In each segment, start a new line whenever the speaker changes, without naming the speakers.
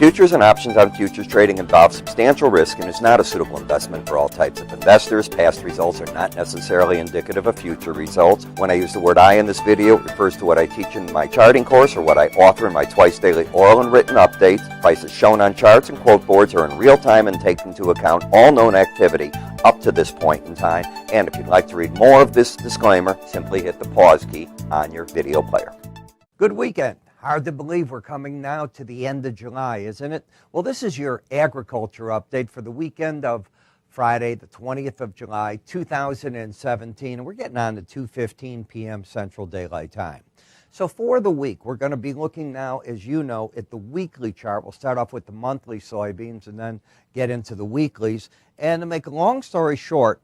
Futures and options on futures trading involve substantial risk and is not a suitable investment for all types of investors. Past results are not necessarily indicative of future results. When I use the word I in this video, it refers to what I teach in my charting course or what I author in my twice daily oral and written updates. Prices shown on charts and quote boards are in real time and take into account all known activity up to this point in time. And if you'd like to read more of this disclaimer, simply hit the pause key on your video player.
Good weekend. Hard to believe we're coming now to the end of July, isn't it? Well, this is your agriculture update for the weekend of Friday, the 20th of July, 2017. And we're getting on to 2:15 p.m. Central Daylight Time. So for the week, we're going to be looking now, as you know, at the weekly chart. We'll start off with the monthly soybeans and then get into the weeklies. And to make a long story short,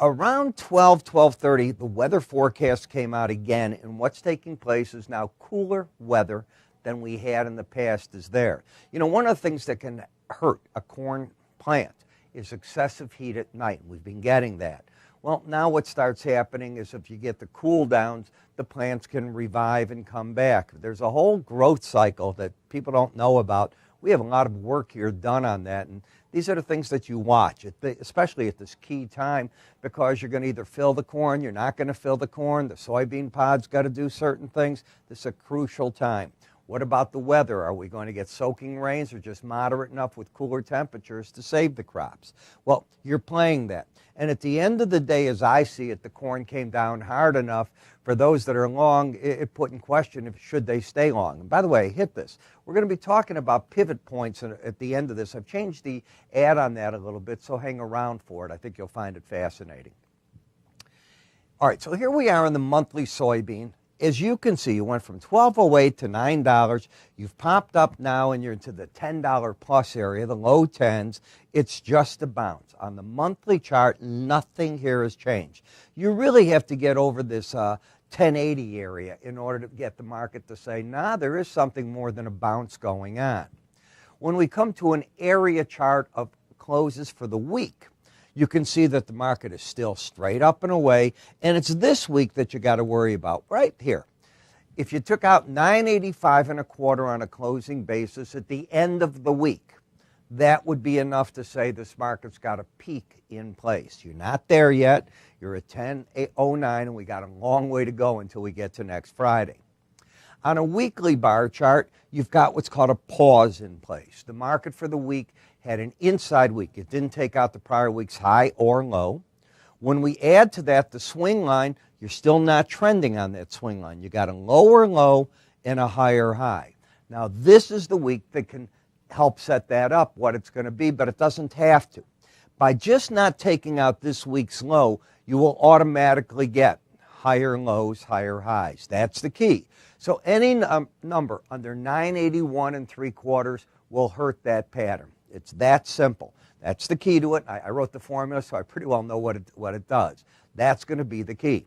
around 12:30, the weather forecast came out again, and what's taking place is now cooler weather than we had in the past is there. You know, one of the things that can hurt a corn plant is excessive heat at night. We've been getting that. Well, now what starts happening is if you get the cool downs, the plants can revive and come back. There's a whole growth cycle that people don't know about. We have a lot of work here done on that, and these are the things that you watch, especially at this key time, because you're going to either fill the corn, you're not going to fill the corn, the soybean pod's got to do certain things. This is a crucial time. What about the weather? Are we going to get soaking rains or just moderate enough with cooler temperatures to save the crops? Well, you're playing that. And at the end of the day, as I see it, the corn came down hard enough for those that are long, it put in question if should they stay long. And by the way, hit this. We're going to be talking about pivot points at the end of this. I've changed the ad on that a little bit, so hang around for it. I think you'll find it fascinating. All right, so here we are in the monthly soybean. As you can see, you went from $12.08 to $9. You've popped up now and you're into the $10 plus area, the low 10s. It's just a bounce. On the monthly chart, nothing here has changed. You really have to get over this 1080 area in order to get the market to say, nah, there is something more than a bounce going on. When we come to an area chart of closes for the week, you can see that the market is still straight up and away, and it's this week that you got to worry about right here. If you took out 985 and a quarter on a closing basis at the end of the week, that would be enough to say this market's got a peak in place. You're not there yet. You're at 10.09, and we got a long way to go until we get to next Friday. On a weekly bar chart, you've got what's called a pause in place. The market for the week had an inside week. It didn't take out the prior week's high or low. When we add to that the swing line, you're still not trending on that swing line. You got a lower low and a higher high. Now, this is the week that can help set that up, what it's going to be, but it doesn't have to. By just not taking out this week's low, you will automatically get higher lows, higher highs. That's the key. So any number under 981 3/4 will hurt that pattern. It's that simple. That's the key to it. I wrote the formula, so I pretty well know what it does. That's going to be the key.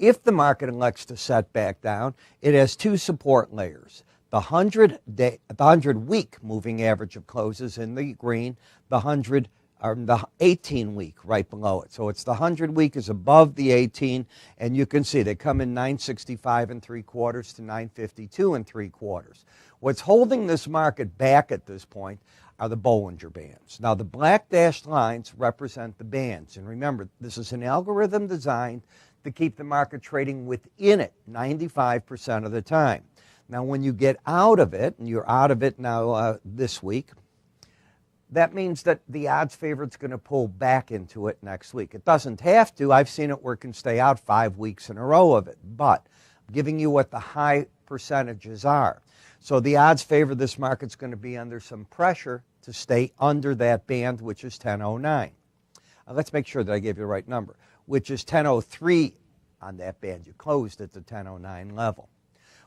If the market elects to set back down, it has two support layers. The 100-week moving average of closes in the green, the 18-week right below it. So it's the 100-week is above the 18, and you can see they come in 965 3/4 to 952 3/4. What's holding this market back at this point are the Bollinger Bands. Now, the black dashed lines represent the bands. And remember, this is an algorithm designed to keep the market trading within it 95% of the time. Now, when you get out of it, and you're out of it now this week, that means that the odds favorite's going to pull back into it next week. It doesn't have to. I've seen it where it can stay out 5 weeks in a row of it. But I'm giving you what the high percentages are. So the odds favor this market's going to be under some pressure to stay under that band, which is 1009. Let's make sure that I gave you the right number, which is 1003 on that band. You closed at the 1009 level.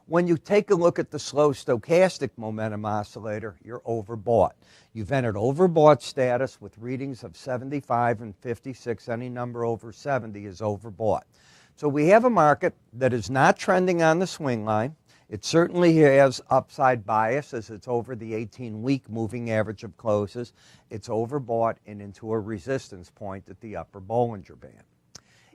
When you take a look at the slow stochastic momentum oscillator, you're overbought. You've entered overbought status with readings of 75 and 56. Any number over 70 is overbought. So we have a market that is not trending on the swing line. It certainly has upside bias as it's over the 18-week moving average of closes. It's overbought and into a resistance point at the upper Bollinger Band.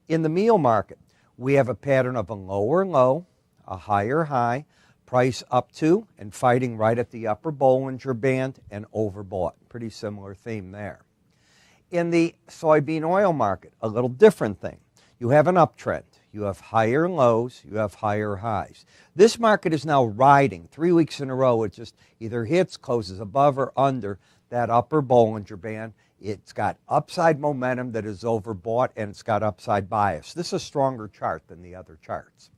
In the meal market, we have a pattern of a lower low, a higher high, price up to and fighting right at the upper Bollinger Band and overbought. Pretty similar theme there. In the soybean oil market, a little different thing. You have an uptrend. You have higher lows, you have higher highs. This market is now riding 3 weeks in a row. It just either hits, closes above or under that upper Bollinger Band. It's got upside momentum that is overbought, and it's got upside bias. This is a stronger chart than the other charts.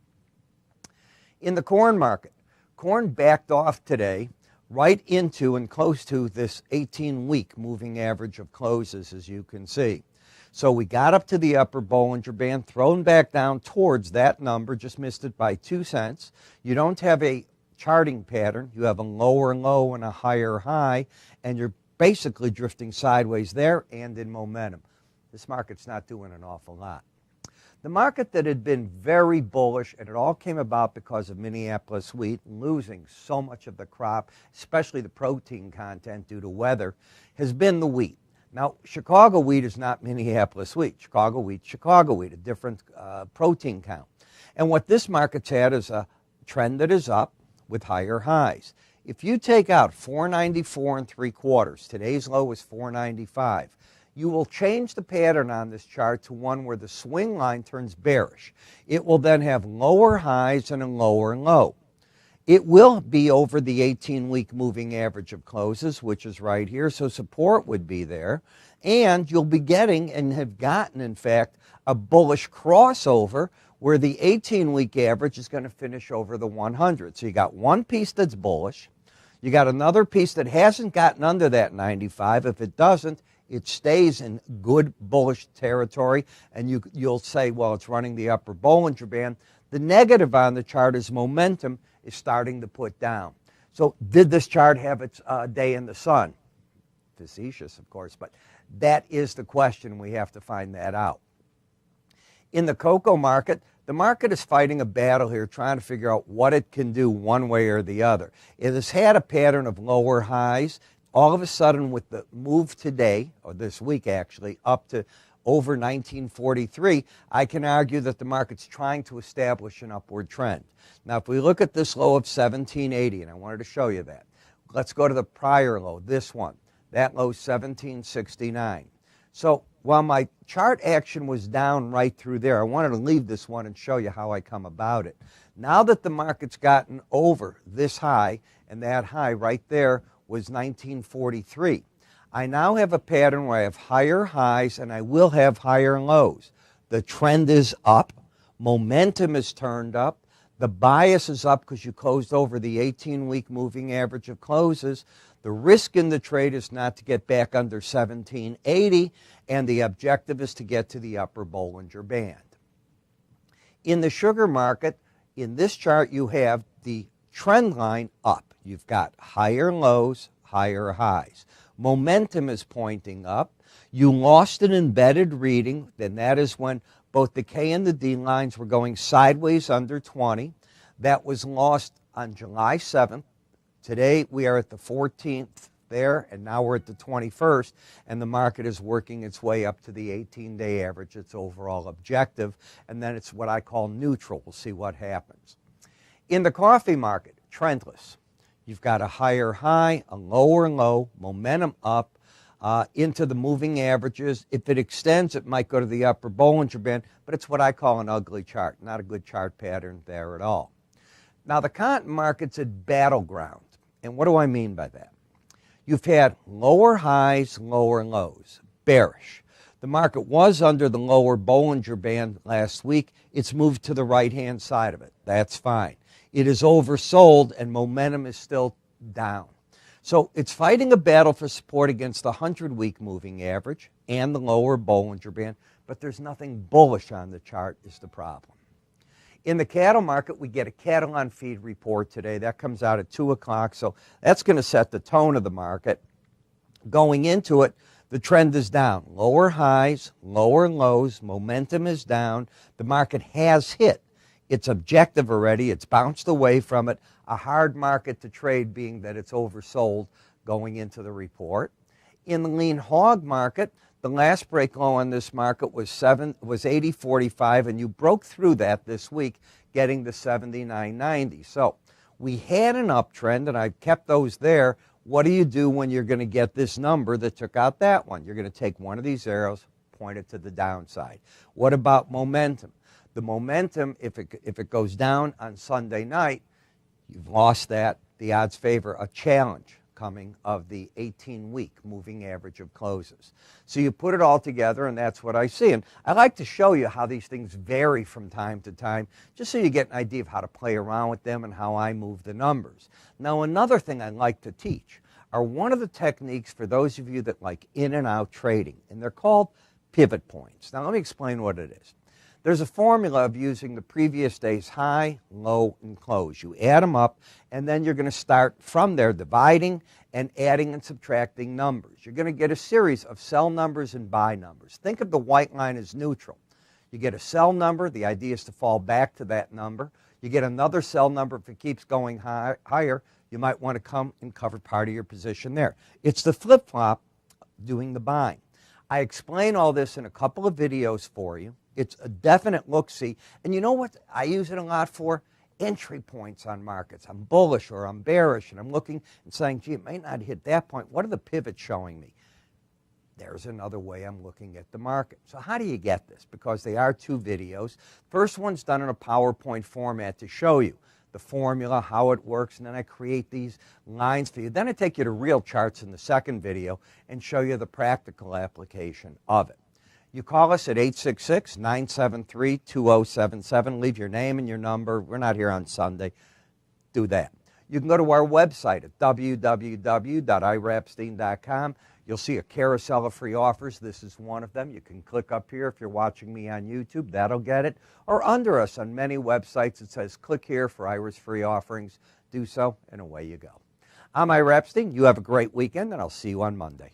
In the corn market, corn backed off today right into and close to this 18-week moving average of closes, as you can see. So we got up to the upper Bollinger Band, thrown back down towards that number, just missed it by 2 cents. You don't have a charting pattern. You have a lower low and a higher high, and you're basically drifting sideways there and in momentum. This market's not doing an awful lot. The market that had been very bullish, and it all came about because of Minneapolis wheat losing so much of the crop, especially the protein content due to weather, has been the wheat. Now, Chicago wheat is not Minneapolis wheat. Chicago wheat, a different protein count. And what this market's had is a trend that is up with higher highs. If you take out 494 3/4, today's low is 495, you will change the pattern on this chart to one where the swing line turns bearish. It will then have lower highs and a lower low. It will be over the 18-week moving average of closes, which is right here, so support would be there. And you'll be getting, and have gotten, in fact, a bullish crossover where the 18-week average is going to finish over the 100. So you got one piece that's bullish. You got another piece that hasn't gotten under that 95. If it doesn't, it stays in good bullish territory, and you'll say, well, it's running the upper Bollinger Band. The negative on the chart is momentum is starting to put down. So did this chart have its day in the sun? Facetious, of course, but that is the question. We have to find that out. In the cocoa market, the market is fighting a battle here, trying to figure out what it can do one way or the other. It has had a pattern of lower highs. All of a sudden, with the move today, or this week actually, up to over 1943, I can argue that the market's trying to establish an upward trend. Now, if we look at this low of 1780, and I wanted to show you that, let's go to the prior low, this one. That low, 1769. So while my chart action was down right through there, I wanted to leave this one and show you how I come about it. Now that the market's gotten over this high, and that high right there was 1943, I now have a pattern where I have higher highs and I will have higher lows. The trend is up. Momentum is turned up. The bias is up because you closed over the 18-week moving average of closes. The risk in the trade is not to get back under 1780, and the objective is to get to the upper Bollinger Band. In the sugar market, in this chart, you have the trend line up. You've got higher lows, higher highs. Momentum is pointing up. You lost an embedded reading, then that is when both the K and the D lines were going sideways under 20. That was lost on July 7th. Today we are at the 14th there, and now we're at the 21st, and the market is working its way up to the 18-day average, its overall objective, and then it's what I call neutral. We'll see what happens. In the coffee market, trendless. You've got a higher high, a lower low, momentum up into the moving averages. If it extends, it might go to the upper Bollinger Band, but it's what I call an ugly chart, not a good chart pattern there at all. Now, the cotton market's at battleground, and what do I mean by that? You've had lower highs, lower lows, bearish. The market was under the lower Bollinger Band last week. It's moved to the right-hand side of it. That's fine. It is oversold, and momentum is still down. So it's fighting a battle for support against the 100-week moving average and the lower Bollinger Band, but there's nothing bullish on the chart is the problem. In the cattle market, we get a cattle on feed report today. That comes out at 2 o'clock, so that's going to set the tone of the market. Going into it, the trend is down. Lower highs, lower lows, momentum is down. The market has hit its objective already. It's bounced away from it. A hard market to trade, being that it's oversold going into the report. In the lean hog market, the last break low on this market was 80.45, and you broke through that this week, getting the 79.90. So We had an uptrend, and I kept those there. What do you do when you're going to get this number that took out that one? You're going to take one of these arrows, point it to the downside. What about momentum? The momentum, if it goes down on Sunday night, you've lost that. The odds favor a challenge coming of the 18-week moving average of closes. So you put it all together, and that's what I see. And I like to show you how these things vary from time to time, just so you get an idea of how to play around with them and how I move the numbers. Now, another thing I like to teach are one of the techniques for those of you that like in and out trading, and they're called pivot points. Now, let me explain what it is. There's a formula of using the previous day's high, low, and close. You add them up, and then you're going to start from there dividing and adding and subtracting numbers. You're going to get a series of sell numbers and buy numbers. Think of the white line as neutral. You get a sell number. The idea is to fall back to that number. You get another sell number. If it keeps going higher, you might want to come and cover part of your position there. It's the flip-flop doing the buying. I explain all this in a couple of videos for you. It's a definite look-see. And you know what I use it a lot for? Entry points on markets. I'm bullish or I'm bearish, and I'm looking and saying, gee, it may not hit that point. What are the pivots showing me? There's another way I'm looking at the market. So how do you get this? Because they are two videos. First one's done in a PowerPoint format to show you the formula, how it works, and then I create these lines for you. Then I take you to real charts in the second video and show you the practical application of it. You call us at 866-973-2077. Leave your name and your number. We're not here on Sunday. Do that. You can go to our website at www.iraepstein.com. You'll see a carousel of free offers. This is one of them. You can click up here if you're watching me on YouTube. That'll get it. Or under us on many websites, it says click here for Ira's free offerings. Do so, and away you go. I'm Ira Epstein. You have a great weekend, and I'll see you on Monday.